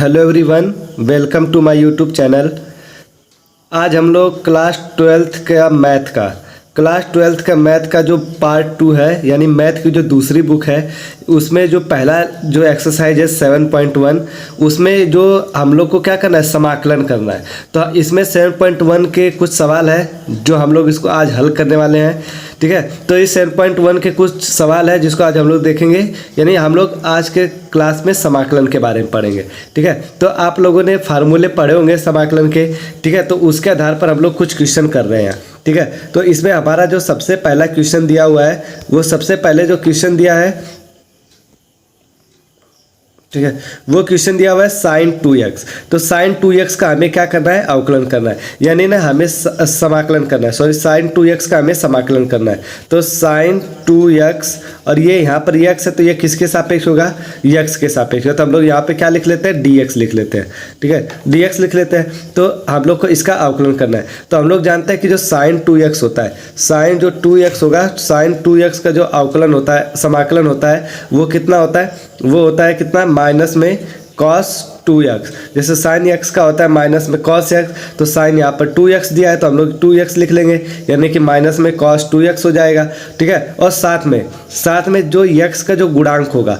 Hello everyone, welcome to my YouTube channel. आज हम लोग क्लास ट्वेल्थ का मैथ का जो पार्ट 2 है, यानी मैथ की जो दूसरी बुक है, उसमें जो पहला जो एक्सरसाइज है 7.1, उसमें जो हम लोग को क्या करना है, समाकलन करना है। तो इसमें 7.1 के कुछ सवाल है जो हम लोग इसको आज हल करने वाले हैं। ठीक है, तो इस 7.1 के कुछ सवाल है जिसको आज हम लोग देखेंगे, यानी हम लोग आज के क्लास में समाकलन के बारे में पढ़ेंगे। ठीक है, तो आप लोगों ने फार्मूले पढ़े होंगे समाकलन के। ठीक है, तो उसके आधार पर हम लोग कुछ क्वेश्चन कर रहे हैं। ठीक है, तो इसमें हमारा जो सबसे पहला क्वेश्चन दिया हुआ है, वो सबसे पहले जो क्वेश्चन दिया है, ठीक है, वो क्वेश्चन दिया हुआ है sin 2x। तो sin 2x का हमें क्या करना है, अवकलन करना है, यानी ना हमें समाकलन करना है। सॉरी, sin 2x का हमें समाकलन करना है। तो sin 2x, और ये यहाँ पर x है तो ये किसके सापेक्ष होगा, x के सापेक्ष है। तो हम लोग यहाँ पे क्या लिख लेते हैं, dx लिख लेते हैं। ठीक है, dx लिख लेते हैं। तो हम लोग को इसका अवकलन करना है। तो हम लोग जानते हैं कि जो sin 2x होता है, sin जो 2x होगा, sin 2x का जो अवकलन होता है, समाकलन होता है, वो कितना होता है, वो होता है कितना, माइनस में cos 2x। जैसे sin x का होता है माइनस में cos x, तो sin यहाँ पर 2x दिया है तो हम लोग 2x लिख लेंगे, यानी कि माइनस में cos 2x हो जाएगा। ठीक है, और साथ में जो x का जो गुणांक होगा,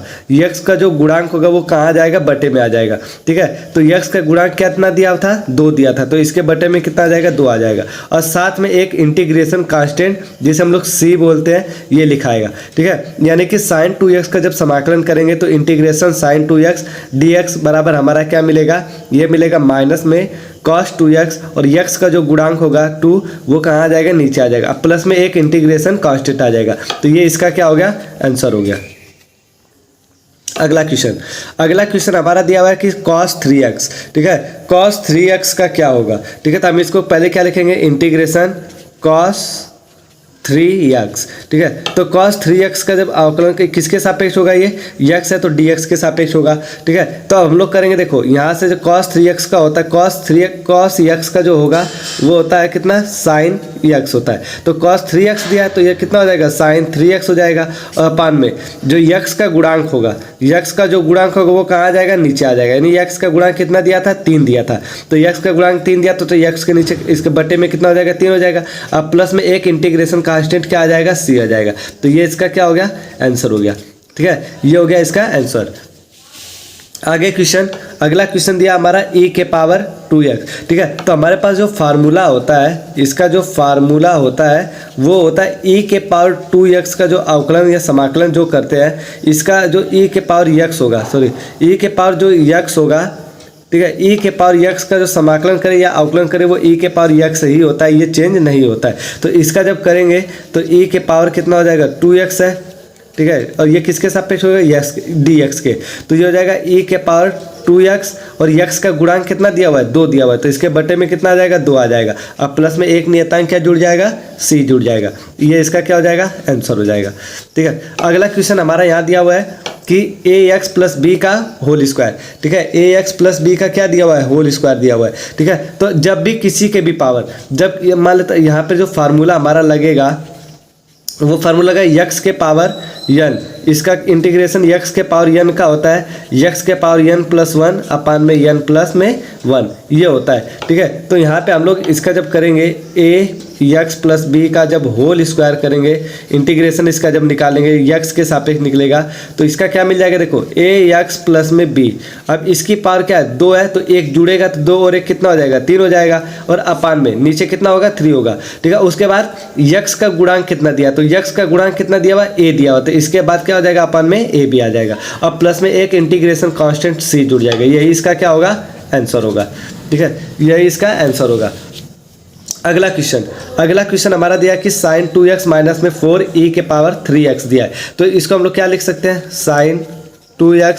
वो कहाँ आ जाएगा, बटे में आ जाएगा। ठीक है, तो x का गुणांक कितना दिया था, 2 दिया था, तो इसके बटे में कितना आ जाएगा, 2 आ जाएगा। और साथ में एक इंटीग्रेशन कांस्टेंट जिसे हम लोग c बोलते हैं, ये लिखाएगा। ठीक है, यानी कि sin 2x का जब समाकलन करेंगे तो इंटीग्रेशन sin 2x dx बराबर हमारा क्या मिलेगा, ये मिलेगा माइनस में cos 2x, और x का जो गुणांक होगा 2, वो कहाँ आ जाएगा, नीचे आ जाएगा। अब प्लस में एक इंटीग्रेशन कांस्टेंट आ जाएगा। तो ये इसका क्या हो गया, आंसर हो गया। अगला क्वेश्चन हमारा दिया हुआ है कि cos 3x। ठीक है, cos 3x का क्या होगा। ठीक है, तो हम इसको पहले क्या लिखेंगे, इंटीग्रेशन cos 3x। ठीक है, तो cos 3x का जब अवकलन किसके सापेक्ष होगा, ये x है तो dx के सापेक्ष होगा। ठीक है, तो हम लोग करेंगे, देखो यहाँ से जो cos 3x का होता है, cos x का जो होगा वो होता है कितना, sin x होता है। तो cos 3x दिया है तो ये कितना हो जाएगा, sin 3x हो जाएगा। और अपान में जो x का गुणांक होगा, वो कहाँ आ जाएगा, नीचे आ जाएगा। यानी x का गुणांक कितना दिया था, 3 दिया था, तो x का गुणांक 3 दिया तो x के नीचे इसके बटे में कितना हो जाएगा, 3 हो जाएगा। अब प्लस में एक इंटीग्रेशन कांस्टेंट क्या आ जाएगा, c आ जाएगा। तो ये इसका क्या हो गया, आंसर हो गया। ठीक है, ये हो गया इसका आंसर। अगला क्वेश्चन दिया हमारा e के पावर 2x। ठीक है, तो हमारे पास जो फार्मूला होता है, इसका जो फार्मूला होता है वो होता है e के पावर 2x का जो अवकलन या समाकलन जो करते हैं, इसका जो e के पावर x होगा, e के पावर जो x होगा, ठीक है, e के पावर x का जो समाकलन करे या अवकलन करे वो e के पावर x ही होता है, ये चेंज नहीं होता है। तो इसका जब करेंगे तो e के पावर कितना हो जाएगा, 2x है। ठीक है, और ये किसके सापेक्ष होगा, dx के। तो ये हो जाएगा e के पावर 2x, और x का गुणांक कितना दिया हुआ है, 2 दिया हुआ है, तो इसके बटे में कितना आ जाएगा, 2 आ जाएगा। अब प्लस में एक नियतांक क्या जुड़ जाएगा, c जुड़ जाएगा। ये इसका क्या हो जाएगा, आंसर हो जाएगा। ठीक है, अगला क्वेश्चन हमारा यहाँ दिया हुआ है कि ax प्लस बी का होल स्क्वायर। ठीक है, ax प्लस बी का क्या दिया हुआ है, होल स्क्वायर दिया हुआ है। ठीक है, तो जब भी किसी के भी पावर, जब मान लेते यहाँ पे जो फार्मूला हमारा लगेगा, वो फार्मूला लगा x के पावर n, इसका इंटीग्रेशन x के पावर n का होता है, x के पावर n प्लस 1 अपान में n प्लस में 1, ये होता है। ठीक है, तो यहाँ पे हम लोग इसका जब करेंगे ax प्लस बी का जब होल स्क्वायर करेंगे, इंटीग्रेशन इसका जब निकालेंगे, x के सापेक्ष निकलेगा, तो इसका क्या मिल जाएगा, देखो ax प्लस में b। अब इसकी पावर क्या है, 2 है, तो एक जुड़ेगा तो 2 और 1 कितना हो जाएगा, 3 हो जाएगा, और अपान में नीचे कितना होगा, 3 होगा। ठीक है, उसके बाद x का गुणांक कितना दिया, तो x का गुणांक कितना दिया हुआ, a दिया हुआ, तो इसके बाद क्या हो जाएगा, अपान में a भी आ जाएगा, और प्लस में एक इंटीग्रेशन कांस्टेंट c जुड़ जाएगा। यही इसका क्या होगा, आंसर होगा। ठीक है, यही इसका आंसर होगा। अगला क्वेश्चन हमारा दिया कि sin 2x माइनस में 4e के पावर 3x दिया है। तो इसको हम लोग क्या लिख सकते हैं, sin 2x,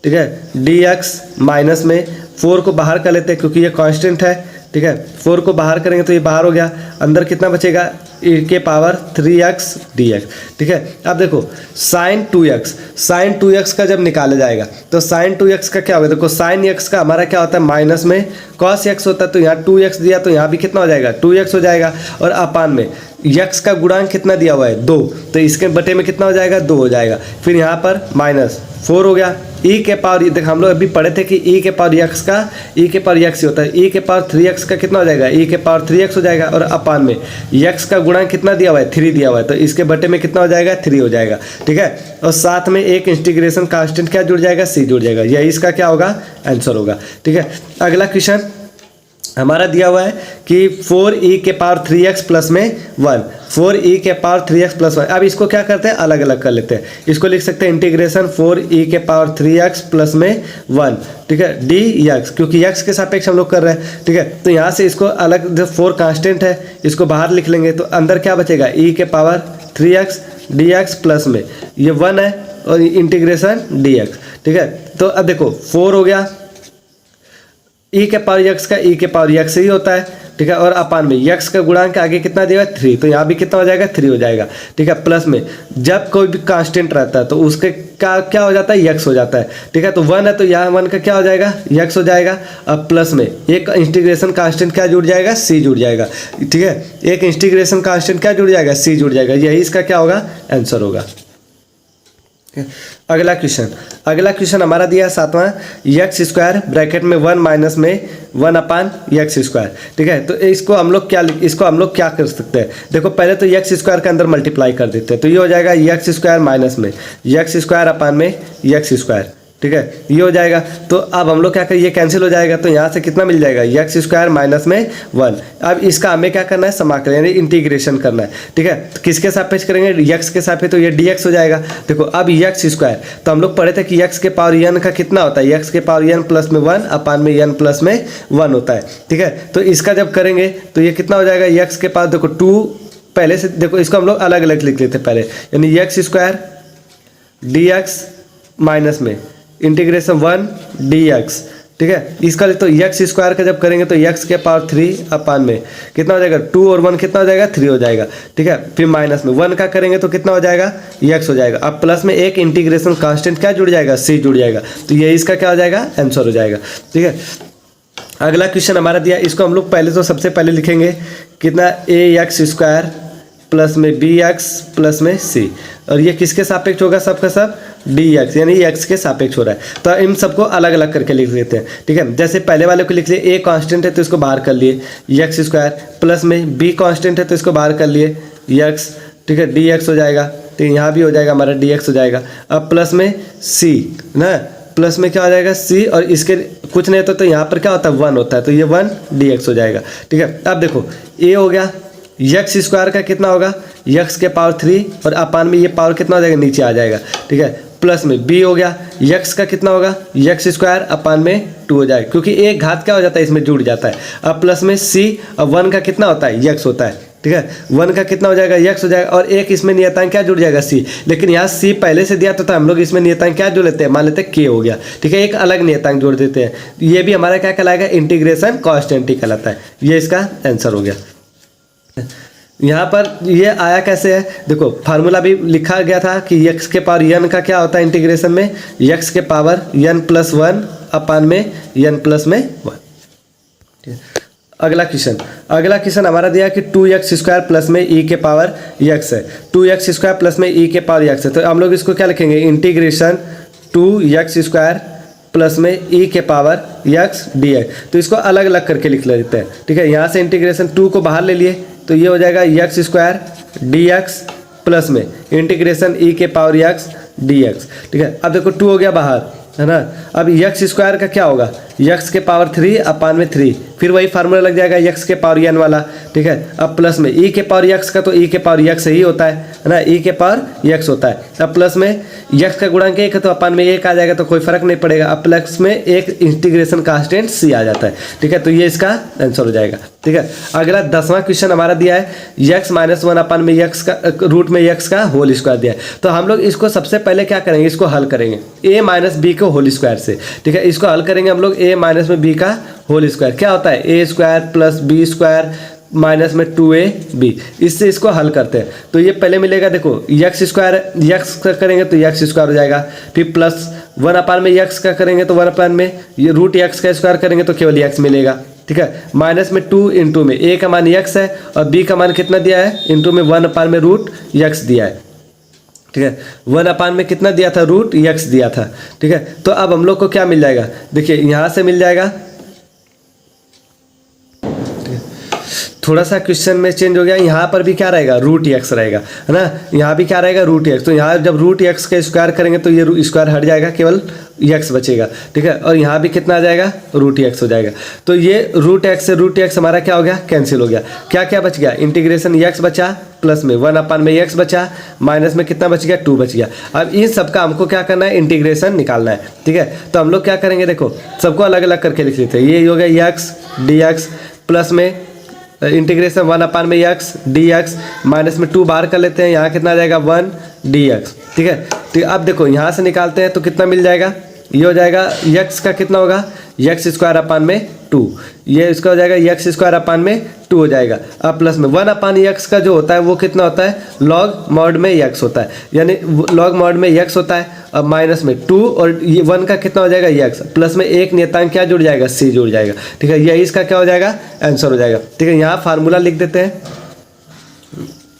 ठीक है, dx माइनस में 4 को बाहर कर लेते हैं क्योंकि ये कांस्टेंट है। ठीक है, 4 को बाहर करेंगे तो ये बाहर हो गया, अंदर कितना बचेगा, e के पावर 3x dx। ठीक है, अब देखो sin 2x का जब निकाला जाएगा तो sin 2x का क्या होगा, देखो sin x का हमारा क्या होता है, माइनस में cos x होता है, तो यहाँ 2x दिया तो यहाँ भी कितना हो जाएगा, 2x हो जाएगा, और अपान में x का गुणांक कितना दिया हुआ है, 2, तो इसके बटे में कितना हो जाएगा, 2 हो जाएगा। फिर यहाँ पर माइनस 4 हो गया, ई के पावर, देख हम लोग अभी पढ़े थे कि ई के पावर यक्स का ई के पावर यक्स ही होता है, ई के पावर 3x का कितना हो जाएगा, ई के पावर 3x हो जाएगा, और अपान में यक्स का गुणांक कितना दिया हुआ है, 3 दिया हुआ है, तो इसके बटे में कितना हो जाएगा, 3 हो जाएगा। ठीक है, और साथ में एक इंटीग्रेशन कांस्टेंट क्या जुड़ जाएगा, c जुड़ जाएगा। यही इसका क्या होगा, आंसर होगा। ठीक है, अगला क्वेश्चन हमारा दिया हुआ है कि 4e के पावर 3x प्लस में 1, 4e के पावर 3x प्लस 1। अब इसको क्या करते हैं, अलग अलग कर लेते हैं। इसको लिख सकते हैं इंटीग्रेशन 4e के पावर 3x प्लस में 1, ठीक है, dx, क्योंकि x के सापेक्ष हम लोग कर रहे हैं। ठीक है, तो यहाँ से इसको अलग, जो 4 कांस्टेंट है इसको बाहर लिख लेंगे, तो अंदर क्या बचेगा, e के पावर 3x dx प्लस में ये 1 है और इंटीग्रेशन dx। ठीक है, तो अब देखो 4 हो गया, ई के पावर यक्स का ई के पावर यक्स ही होता है। ठीक है, और अपान में यक्स का गुणांक आगे कितना दिया है, 3, तो यहाँ भी कितना हो जाएगा, 3 हो जाएगा। ठीक है, प्लस में जब कोई भी कांस्टेंट रहता है तो उसके क्या हो जाता है, यक्स हो जाता है। ठीक है, तो 1 है तो यहाँ 1 का क्या हो जाएगा, यक्स हो जाएगा। अब प्लस में एक इंटीग्रेशन कांस्टेंट क्या जुड़ जाएगा, सी जुड़ जाएगा। ठीक है, एक इंटीग्रेशन कांस्टेंट क्या जुड़ जाएगा, सी जुड़ जाएगा। यही इसका क्या होगा, आंसर होगा। अगला क्वेश्चन हमारा दिया है 7वां, यक्स स्क्वायर ब्रैकेट में 1 माइनस में 1 अपान यक्स स्क्वायर। ठीक है, तो इसको हम लोग क्या कर सकते हैं, देखो पहले तो यक्स स्क्वायर के अंदर मल्टीप्लाई कर देते हैं, तो ये हो जाएगा यक्स स्क्वायर माइनस में यक्स स्क्वायर अपान में यक्स स्क्वायर। ठीक है, ये हो जाएगा। तो अब हम लोग क्या करें, ये कैंसिल हो जाएगा, तो यहाँ से कितना मिल जाएगा, यक्स स्क्वायर माइनस में 1। अब इसका हमें क्या करना है, समाकलन यानी इंटीग्रेशन करना है। ठीक है, तो किसके सापेक्ष करेंगे, यक्स के सापेक्ष, तो ये dx हो जाएगा। देखो अब यक्स स्क्वायर, तो हम लोग पढ़े थे कि यक्स के पावर n का कितना होता है, यक्स के पावर n प्लस में 1 अपान में n प्लस में 1 होता है। ठीक है, तो इसका जब करेंगे तो ये कितना हो जाएगा, यक्स के पावर देखो 2, पहले से देखो इसको हम लोग अलग अलग लिख लेते पहले, यानी यक्स स्क्वायर dx माइनस में इंटीग्रेशन 1 dx। ठीक है, इसका तो यक्स स्क्वायर का जब करेंगे तो यक्स के पावर 3 अपान में कितना हो जाएगा, 2 और 1 कितना हो जाएगा, 3 हो जाएगा। ठीक है, फिर माइनस में 1 का करेंगे तो कितना हो जाएगा, यक्स हो जाएगा। अब प्लस में एक इंटीग्रेशन कांस्टेंट क्या जुड़ जाएगा, सी जुड़ जाएगा, तो ये इसका क्या हो जाएगा, आंसर हो जाएगा। ठीक है, अगला क्वेश्चन हमारा दिया, इसको हम लोग पहले तो सबसे पहले लिखेंगे कितना, ए एक्स स्क्वायर प्लस में बी एक्स प्लस में सी, और ये किसके सापेक्ष होगा, सबका सब dx, यानी x के सापेक्ष हो रहा है। तो इन सबको अलग अलग करके लिख लेते हैं। ठीक है, जैसे पहले वाले को लिख लिए, a कांस्टेंट है तो इसको बाहर कर लिए x स्क्वायर, प्लस में b कांस्टेंट है तो इसको बाहर कर लिए x। ठीक है, dx हो जाएगा, तो यहाँ भी हो जाएगा हमारा dx हो जाएगा। अब प्लस में c ना, प्लस में क्या हो जाएगा c, और इसके कुछ नहीं होता तो यहाँ पर क्या होता है, 1 होता है, तो ये 1 dx हो जाएगा। ठीक है, अब देखो a हो गया, यक्स स्क्वायर का कितना होगा, यक्स के पावर 3 और अपान में ये पावर कितना हो जाएगा, नीचे आ जाएगा। ठीक है, प्लस में b हो गया, यक्स का कितना होगा, यक्स स्क्वायर अपान में 2 हो जाएगा, क्योंकि एक घात क्या हो जाता है, इसमें जुड़ जाता है। अब प्लस में c, अब 1 का कितना होता है, यक्स होता है। ठीक है, 1 का कितना हो जाएगा, यक्स हो जाएगा, और एक इसमें नियतांक क्या जुड़ जाएगा, c। लेकिन यहाँ c पहले से दिया तो हम लोग इसमें नियतांक क्या जोड़ लेते हैं, मान लेते हैं k हो गया। ठीक है, एक अलग नियतांक जोड़ देते हैं, ये भी हमारा क्या कहलाएगा, इंटीग्रेशन कांस्टेंट ही कहलाता है। ये इसका आंसर हो गया। यहाँ पर ये आया कैसे है, देखो फार्मूला भी लिखा गया था कि यक्स के पावर n का क्या होता है इंटीग्रेशन में, यक्स के पावर n प्लस 1 अपान में n प्लस में 1। अगला क्वेश्चन हमारा दिया कि 2x स्क्वायर प्लस में e के पावर x है, 2x स्क्वायर प्लस में e के पावर x है, तो हम लोग इसको क्या लिखेंगे, इंटीग्रेशन 2x स्क्वायर प्लस में e के पावर x dx। तो इसको अलग अलग करके लिख लेते हैं। ठीक है, यहाँ से इंटीग्रेशन 2 को बाहर ले लिए तो ये हो जाएगा यक्स स्क्वायर dx प्लस में इंटीग्रेशन e के पावर x dx। ठीक है, अब देखो 2 हो गया बाहर, है ना। अब यक्स स्क्वायर का क्या होगा, यक्स के पावर 3 अपान में 3, फिर वही फार्मूला लग जाएगा यक्स के पावर n वाला। ठीक है, अब प्लस में e के पावर x का, तो e के पावर x ही होता है ना, e के पावर x होता है। अब प्लस में x का गुणांक 1 है तो अपान में 1 आ जाएगा, तो कोई फर्क नहीं पड़ेगा। अब प्लस में एक इंटीग्रेशन कांस्टेंट c आ जाता है। ठीक है, तो ये इसका आंसर हो जाएगा। ठीक है, अगला 10वां क्वेश्चन हमारा दिया है, x माइनस 1 अपान में x का रूट में x का होल स्क्वायर दिया है। तो हम लोग इसको सबसे पहले क्या करेंगे, इसको हल करेंगे a माइनस बी को होल स्क्वायर से। ठीक है, इसको हल करेंगे हम लोग, a माइनस में b का होल स्क्वायर क्या होता है, a square plus b square minus में 2ab, इससे इसको हल करते हैं। तो ये पहले मिलेगा, देखो यक्स स्क्वायर यक्स का करेंगे तो यक्स स्क्वायर हो जाएगा, फिर प्लस 1 अपान में यक्स का करेंगे तो 1 अपान में ये रूट यक्स का स्क्वायर करेंगे तो केवल यक्स मिलेगा। ठीक है, माइनस में 2 इंटू में a का मान यक्स है और b का मान कितना दिया है, इंटू में 1 अपान में रूट यक्स दिया है। ठीक है। 1/, में कितना दिया था, √x दिया था, ठीक है। तो अब हम लोग को क्या मिल जाएगा, देखिए यहाँ से मिल जाएगा, थोड़ा सा क्वेश्चन में चेंज हो गया, यहाँ पर भी क्या रहेगा, √x रहेगा, है ना। यहाँ भी क्या रहेगा, √x। तो यहाँ जब √x का स्क्वायर करेंगे तो ये स्क्वायर हट जाएगा, केवल x बचेगा, ठीक है। और यहाँ भी कितना आ जाएगा, √x हो जाएगा। तो ये √x से √x हमारा क्या हो गया, कैंसिल हो गया। क्या क्या बच गया, इंटीग्रेशन x बचा, प्लस में 1/, में x बचा, माइनस में कितना बच गया, 2 बच गया। अब इन सबका हमको क्या करना है, इंटीग्रेशन निकालना है, ठीक है। तो हम लोग क्या करेंगे, देखो सबको अलग अलग करके लिख लेते हैं। ये हो गया x dx, प्लस में इंटीग्रेशन 1/, में x dx, माइनस में 2 बाहर कर लेते हैं, यहाँ कितना आ जाएगा, 1 dx, ठीक है। तो अब देखो यहाँ से निकालते हैं तो कितना मिल जाएगा, ये हो जाएगा x का कितना होगा, x² में 2, ये इसका हो जाएगा x² में 2 हो जाएगा। अब प्लस में 1/x का जो होता है वो कितना होता है, लॉग मॉड में x होता है, यानी लॉग मॉड में x होता है। अब माइनस में 2 और ये 1 का कितना हो जाएगा, x, प्लस में एक नियतांक क्या जुड़ जाएगा, c जुड़ जाएगा, ठीक है। यही इसका क्या हो जाएगा, आंसर हो जाएगा, ठीक है। यहाँ फार्मूला लिख देते हैं,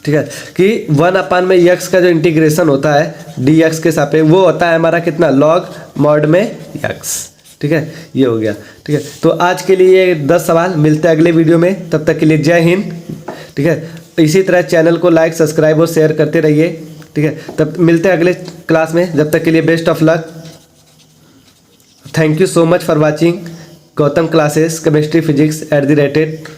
ठीक है, कि 1/, में x का जो इंटीग्रेशन होता है dx के सापेक्ष वो होता है हमारा कितना, लॉग मॉड में x, ठीक है। ये हो गया, ठीक है। तो आज के लिए ये 10 सवाल, मिलते हैं अगले वीडियो में, तब तक के लिए जय हिंद, ठीक है। इसी तरह चैनल को लाइक, सब्सक्राइब और शेयर करते रहिए, ठीक है। तब मिलते हैं अगले क्लास में, जब तक के लिए best of luck. Thank you so much for watching Gautam classes chemistry physics @